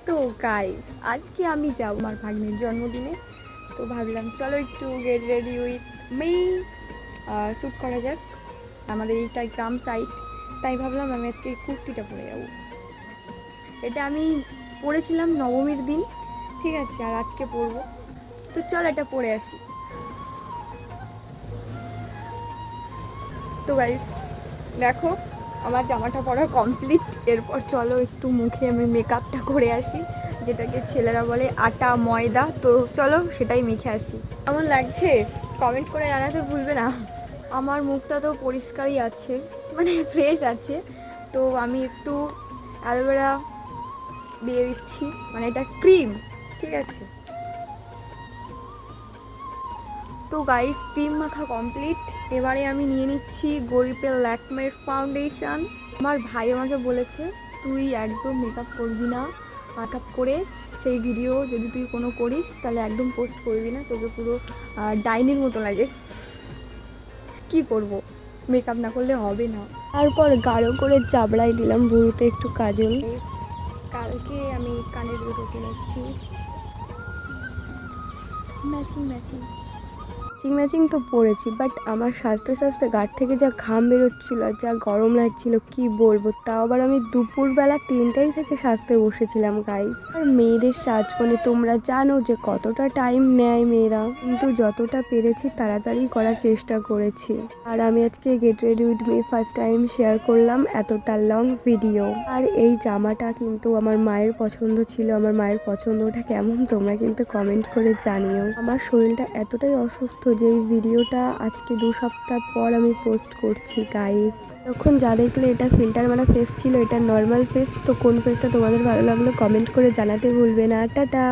তো গাইস, আজকে আমি যাব আমার ভাগ্নের জন্মদিনে। তো ভাবলাম চলো একটু get ready with me, shoot করা যাক। আমাদের এইটা গ্রাম সাইড, তাই ভাবলাম আমি আজকে এই কুর্তিটা পরে যাবো। এটা আমি পরেছিলাম নবমীর দিন, ঠিক আছে, আর আজকে পরবো। তো চল এটা পরে আসি। তো গাইস দেখো, আমার জামাটা পরা কমপ্লিট। এরপর চলো একটু মুখে আমি মেকআপটা করে আসি, যেটাকে ছেলেরা বলে আটা ময়দা। তো চলো সেটাই মেখে আসি। কেমন লাগছে কমেন্ট করে জানাতে ভুলবে না। আমার মুখটা তো পরিষ্কারই আছে, মানে ফ্রেশ আছে। তো আমি একটু অ্যালোভেরা দিয়ে দিচ্ছি, মানে এটা ক্রিম, ঠিক আছে। তো গাইস, ক্রিম মাখা কমপ্লিট। এবারে আমি নিয়ে নিচ্ছি গরিপের ল্যাকমের ফাউন্ডেশন। আমার ভাই আমাকে বলেছে তুই একদম মেকআপ করবি না, মেকআপ করে সেই ভিডিও যদি তুই কোনো করিস তাহলে একদম পোস্ট করবি না, তোকে পুরো ডাইনির মতো লাগে। কি করব, মেকআপ না করলে হবে না। তারপর গাঢ় করে চাবড়াই দিলাম ভুরুতে একটু কাজল। কালকে আমি কানের দুটো কিনেছি, ম্যাচিং ম্যাচিং। ম্যাচিং ম্যাচিং তো পরেছি, বাট আমার সাজতে সাজতে গাঢ় থেকে যা ঘাম বেরোচ্ছিলো আর যা গরম লাগছিল কি বলবো। তাও আবার আমি দুপুরবেলা 3টায় থেকে সাজতে বসেছিলাম গাইস। আর মেয়েদের সাজ মানে তোমরা জানো যে কতটা টাইম নেয় মেয়েরা, কিন্তু যতটা পেরেছি তাড়াতাড়ি করার চেষ্টা করেছি। আর আমি আজকে get ready with me first time share করলাম এতটা লং ভিডিও। আর এই জামাটা কিন্তু আমার মায়ের পছন্দ ছিল। আমার মায়ের পছন্দটা কেমন তোমরা কিন্তু কমেন্ট করে জানিও। আমার শরীরটা এতটাই অসুস্থ যে এই ভিডিওটা আজকে 2 সপ্তাহ পর আমি পোস্ট করছি গাইস। তখন যা দেখলে এটা ফিল্টার মারা ফেস ছিল, এটা নর্মাল ফেস। তো কোন ফেসটা তোমাদের ভালো লাগলো কমেন্ট করে জানাতে ভুলবে না। টাটা।